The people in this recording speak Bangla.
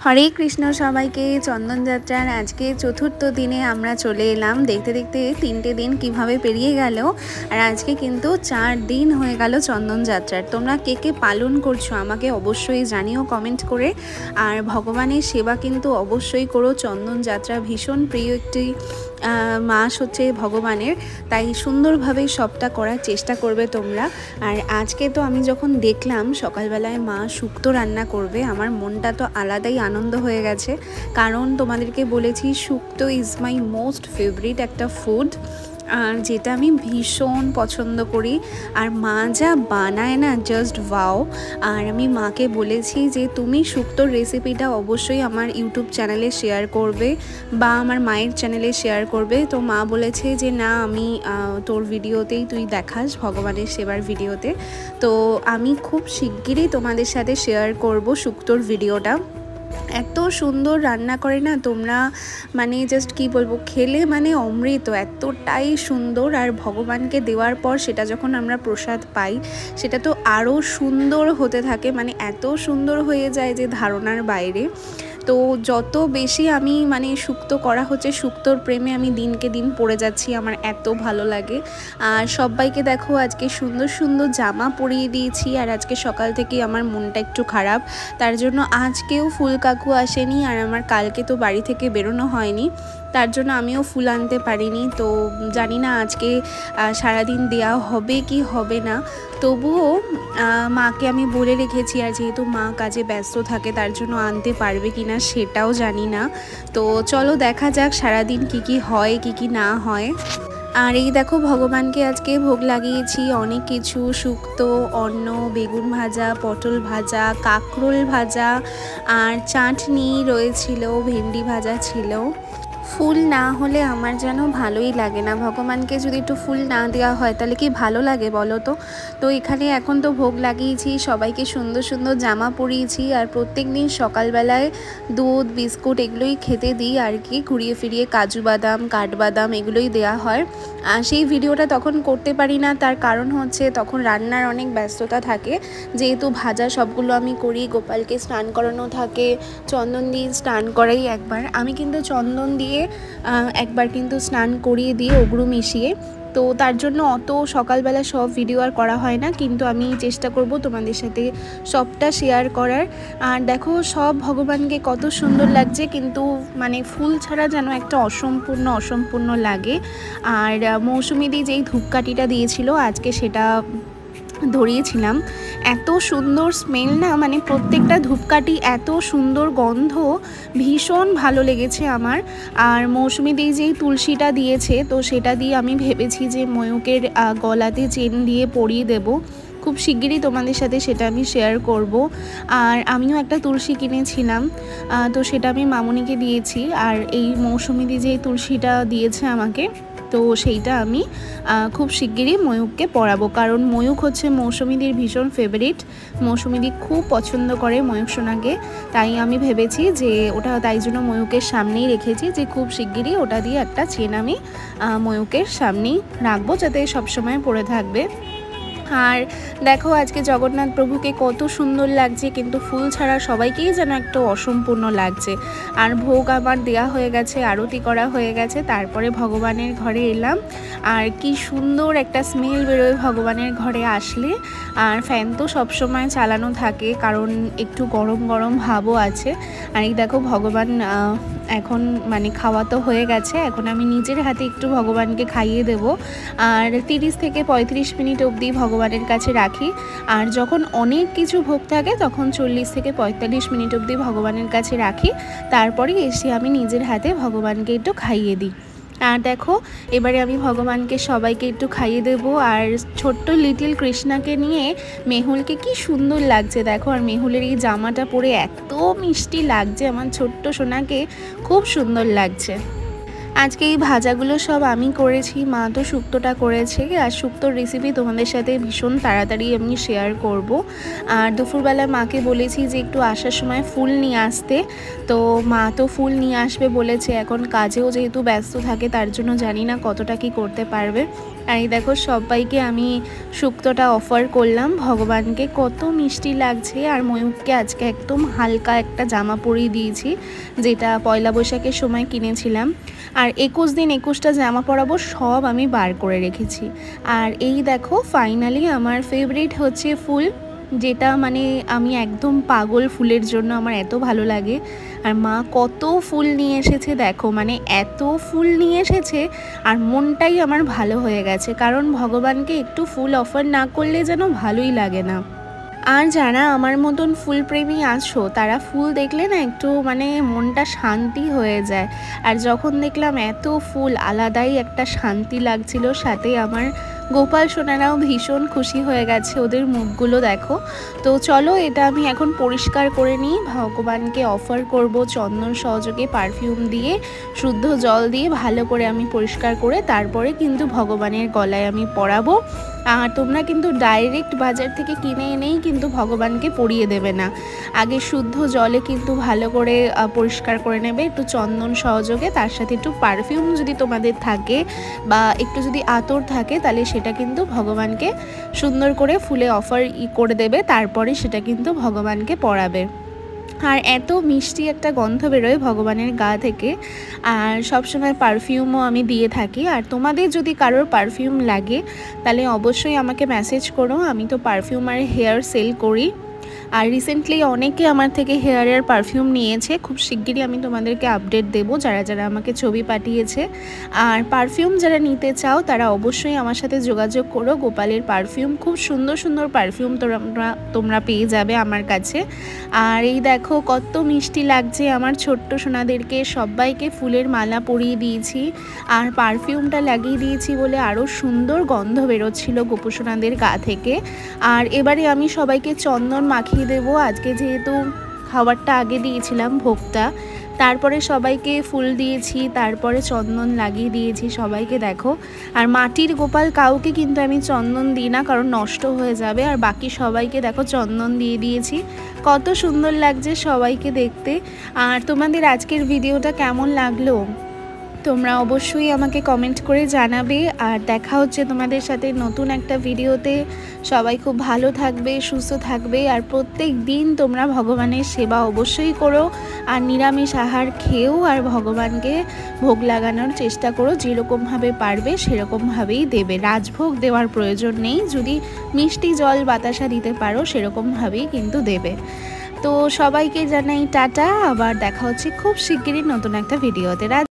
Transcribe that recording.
हरे कृष्ण सबाइके चंदन यात्रार आज के चतुर्थ दिने आमरा चले एलाम। देखते देखते 3টে दिन किभाबे पेरिये गेल और आज के किन्तु 4 दिन हये गेल चंदन यात्रार। तोमरा के के पालन करछो आमाके अवश्यई जानियो कमेंट करे। और भगवानेर सेवा किन्तु अवश्यई करो। चंदन यात्रा भीषण प्रिय एकटी मास होच्छे भगवानेर, ताई सुंदरभावे सबटा करार चेष्टा करबे तोमरा। और आज के तो आमी जखन देखलाम सकाल बेलाय मा शुक्तो रान्ना करबे, आमार मनटा तो आलादाई आनंद हये गेछे। कारण तोमादेरके बोलेछि shukto is my most favourite एक फुड, जेटा आमी भीषण पछंद करी। और मा जा बानाय ना जस्ट वाओ। और आमी माके बोलेछि जे तुमी शुक्तोर रेसिपिटा अवश्यई आमार यूट्यूब चैनेले शेयर करबे बा आमार मायेर चैनेले शेयर करबे। तो मा बोलेছে যে না আমি তোর ভিডিওতেই তুই দেখাস ভগবানের সেবার ভিডিওতে। তো আমি খুব শিগগিরই তোমাদের সাথে শেয়ার করব শুক্তোর ভিডিওটা। এত সুন্দর রান্না করে না তোমরা, মানে জাস্ট কি বলবো, খেলে মানে অমৃত, এতটাই সুন্দর। আর ভগবানকে দেওয়ার পর সেটা যখন আমরা প্রসাদ পাই সেটা তো আরও সুন্দর হতে থাকে, মানে এত সুন্দর হয়ে যায় যে ধারণার বাইরে। তো যত বেশি আমি মানে শুক্তো করা হচ্ছে, শুক্তোর প্রেমে আমি দিনকে দিন পড়ে যাচ্ছি, আমার এত ভালো লাগে। আর সবাইকে দেখো আজকে সুন্দর সুন্দর জামা পরিয়ে দিয়েছি। আর আজকে সকাল থেকে আমার মনটা একটু খারাপ, তার জন্য আজকেও ফুল কাকু আসেনি। আর আমার কালকে তো বাড়ি থেকে বেরোনো হয়নি, তার জন্য আমিও ফুল আনতে পারিনি। তো জানি না আজকে সারাদিন দেওয়া হবে কি হবে না, তবুও মাকে আমি বলে রেখেছি। আর যেহেতু মা কাজে ব্যস্ত থাকে তার জন্য আনতে পারবে কি না সেটাও জানি না। তো চলো দেখা যাক সারাদিন কি কি হয় কি কি না হয়। আর এই দেখো ভগবানকে আজকে ভোগ লাগিয়েছি অনেক কিছু, শুক্তো, অন্ন, বেগুন ভাজা, পটল ভাজা, কাঁকরোল ভাজা, আর চাটনি রয়েছিল, ভেন্ডি ভাজা ছিল। ফুল না হলে আমার যেন ভালোই লাগে না। ভগবানকে যদি একটু ফুল না দেওয়া হয় তাহলে কি ভালো লাগে বলো তো। তো এখানে এখন তো ভোগ লাগিয়েছি, সবাইকে সুন্দর সুন্দর জামা পরিয়েছি। আর প্রত্যেক দিন সকালবেলায় দুধ বিস্কুট এগুলোই খেতে দিই আর কি, ঘুরিয়ে ফিরিয়ে কাজু বাদাম কাঠবাদাম এগুলোই দেওয়া হয়। আর সেই ভিডিওটা তখন করতে পারি না, তার কারণ হচ্ছে তখন রান্নার অনেক ব্যস্ততা থাকে। যেহেতু ভাজা সবগুলো আমি করি, গোপালকে স্নান করানো থাকে, চন্দন দিয়ে স্নান করাই একবার। আমি কিন্তু চন্দন দিয়ে একবার কিন্তু স্নান করিয়ে দিয়ে অগ্রু মিশিয়ে, তো তার জন্য অত সকালবেলা সব ভিডিও আর করা হয় না, কিন্তু আমি চেষ্টা করব তোমাদের সাথে সবটা শেয়ার করার। আর দেখো সব ভগবানকে কত সুন্দর লাগছে, কিন্তু মানে ফুল ছাড়া যেন একটা অসম্পূর্ণ লাগে। আর মৌসুমিদি যেই ধূপকাঠিটা দিয়েছিল আজকে সেটা ধরিয়েছিলাম, এত সুন্দর স্মেল না, মানে প্রত্যেকটা ধূপকাঠি এত সুন্দর গন্ধ, ভীষণ ভালো লেগেছে আমার। আর মৌসুমিদি যেই তুলসীটা দিয়েছে তো সেটা দিয়ে আমি ভেবেছি যে ময়ূকের গলাতে চেন দিয়ে পরিয়ে দেব। খুব শিগগিরই তোমাদের সাথে সেটা আমি শেয়ার করব। আর আমিও একটা তুলসী কিনেছিলাম, তো সেটা আমি মামুনিকে দিয়েছি। আর এই মৌসুমিদি যেই তুলসীটা দিয়েছে আমাকে, তো সেইটা আমি খুব শিগগিরই ময়ূককে পরাবো। কারণ ময়ূক হচ্ছে মৌসুমিদির ভীষণ ফেভারিট, মৌসুমিদি খুব পছন্দ করে ময়ূক সোনাকে। তাই আমি ভেবেছি যে ওটা, তাই জন্য ময়ূকের সামনেই রেখেছি যে খুব শিগগিরই ওটা দিয়ে একটা চেন আমি ময়ূকের সামনেই রাখবো, যাতে সবসময় পরে থাকবে। আর দেখো আজকে জগন্নাথ প্রভুকে কত সুন্দর লাগছে, কিন্তু ফুল ছাড়া সবাইকেই যেন একটু অসম্পূর্ণ লাগছে। আর ভোগ আমার দেয়া হয়ে গেছে, আরতি করা হয়ে গেছে, তারপরে ভগবানের ঘরে এলাম। আর কি সুন্দর একটা স্মেল বেরোয় ভগবানের ঘরে আসলে। আর ফ্যান তো সবসময় চালানো থাকে, কারণ একটু গরম গরম ভাবও আছে। আর এই দেখো ভগবান এখন মানে খাওয়া তো হয়ে গেছে, এখন আমি নিজের হাতে একটু ভগবানকে খাইয়ে দেব। আর 30 থেকে 35 মিনিট অবধি ভগবানের কাছে রাখি। আর যখন অনেক কিছু ভোগ থাকে তখন 40 থেকে 45 মিনিট অবধি ভগবানের কাছে রাখি, তারপরে এসে আমি নিজের হাতে ভগবানকে একটু খাইয়ে দিই। আর দেখো এবারে আমি ভগবানকে সবাইকে একটু খাইয়ে দেব। আর ছোট্ট লিটিল কৃষ্ণাকে নিয়ে মেহুলকে কি সুন্দর লাগছে দেখো। আর মেহুলের এই জামাটা পরে এত মিষ্টি লাগছে, আমার ছোট্ট সোনাকে খুব সুন্দর লাগছে। আজকে এই ভাজাগুলো সব আমি করেছি, মা তো শুক্তোটা করেছে। আর শুক্তোর রেসিপি তোমাদের সাথে ভীষণ তাড়াতাড়ি আমি শেয়ার করব। আর দুপুরবেলায় মাকে বলেছি যে একটু আসার সময় ফুল নিয়ে আসতে, তো মা তো ফুল নিয়ে আসবে বলেছে। এখন কাজেও যেহেতু ব্যস্ত থাকে তার জন্য জানি না কতটা কি করতে পারবে। আর এই দেখো সবাইকে আমি শুক্তোটা অফার করলাম ভগবানকে। কত মিষ্টি লাগছে। আর ময়ূরকে আজকে একদম হালকা একটা জামা পরিয়ে দিয়েছি, যেটা পয়লা বৈশাখের সময় কিনেছিলাম। আর 21 দিন 21টা জামা পরাবো সব আমি বার করে রেখেছি। আর এই দেখো ফাইনালি আমার ফেভারিট হচ্ছে ফুল, যেটা মানে আমি একদম পাগল ফুলের জন্য, আমার এত ভালো লাগে। আর মা কত ফুল নিয়ে এসেছে দেখো, মানে এত ফুল নিয়ে এসেছে আর মনটাই আমার ভালো হয়ে গেছে, কারণ ভগবানকে একটু ফুল অফার না করলে যেন ভালোই লাগে না। আর যারা আমার মতন ফুলপ্রেমী আছো তারা ফুল দেখলে না একটু মানে মনটা শান্তি হয়ে যায়। আর যখন দেখলাম এত ফুল, আলাদাই একটা শান্তি লাগছিল। সাথে আমার গোপাল সোনারাও ভীষণ খুশি হয়ে গেছে, ওদের মুখগুলো দেখো। তো চলো এটা আমি এখন পরিষ্কার করে নিই, ভগবানকে অফার করব চন্দন সহযোগে পারফিউম দিয়ে, শুদ্ধ জল দিয়ে ভালো করে আমি পরিষ্কার করে তারপরে কিন্তু ভগবানের গলায় আমি পরাবো। আর তোমরা কিন্তু ডাইরেক্ট বাজার থেকে কিনে এনেই কিন্তু ভগবানকে পরিয়ে দেবে না, আগে শুদ্ধ জলে কিন্তু ভালো করে পরিষ্কার করে নেবে একটু চন্দন সহযোগে, তার সাথে একটু পারফিউম যদি তোমাদের থাকে বা একটু যদি আতর থাকে তাহলে সেটা কিন্তু ভগবানকে সুন্দর করে ফুলে অফার করে দেবে, তারপরে সেটা কিন্তু ভগবানকে পরাবে। আর এত মিষ্টি একটা গন্ধ বেরোয় ভগবানের গা থেকে। আর সবসময় পারফিউমও আমি দিয়ে থাকি। আর তোমাদের যদি কারোর পারফিউম লাগে তাহলে অবশ্যই আমাকে মেসেজ করো, আমি তো পারফিউম আর হেয়ার সেল করি। আর রিসেন্টলি অনেকে আমার থেকে হেয়ারের পারফিউম নিয়েছে, খুব শিগগিরই আমি তোমাদেরকে আপডেট দেবো যারা যারা আমাকে ছবি পাঠিয়েছে। আর পারফিউম যারা নিতে চাও তারা অবশ্যই আমার সাথে যোগাযোগ করো। গোপালের পারফিউম খুব সুন্দর সুন্দর পারফিউম তোমরা পেয়ে যাবে আমার কাছে। আর এই দেখো কত মিষ্টি লাগছে আমার ছোট্ট সোনাদেরকে, সবাইকে ফুলের মালা পরিয়ে দিয়েছি আর পারফিউমটা লাগিয়ে দিয়েছি বলে আরও সুন্দর গন্ধ বেরোচ্ছিল গোপু সোনাদের গা থেকে। আর এবারে আমি সবাইকে চন্দন মাখিয়ে দেবো। আজকে যেহেতু খাবারটা আগে দিয়েছিলাম ভোগটা, তারপরে সবাইকে ফুল দিয়েছি, তারপরে চন্দন লাগিয়ে দিয়েছি সবাইকে দেখো। আর মাটির গোপাল কাউকে কিন্তু আমি চন্দন দিই না, কারণ নষ্ট হয়ে যাবে। আর বাকি সবাইকে দেখো চন্দন দিয়ে দিয়েছি, কত সুন্দর লাগছে সবাইকে দেখতে। আর তোমাদের আজকের ভিডিওটা কেমন লাগলো তোমরা অবশ্যই আমাকে কমেন্ট করে জানাবে। আর দেখা হচ্ছে তোমাদের সাথে নতুন একটা ভিডিওতে। সবাই খুব ভালো থাকবে, সুস্থ থাকবে। আর প্রত্যেক দিন তোমরা ভগবানের সেবা অবশ্যই করো, আর নিরামিষ আহার খেয়েও আর ভগবানকে ভোগ লাগানোর চেষ্টা করো, যেরকমভাবে পারবে সেরকমভাবেই দেবে। রাজভোগ দেওয়ার প্রয়োজন নেই, যদি মিষ্টি জল বাতাসা দিতে পারো সেরকমভাবেই কিন্তু দেবে। তো সবাইকে জানাই টাটা, আবার দেখা হচ্ছে খুব শিগগিরই নতুন একটা ভিডিওতে।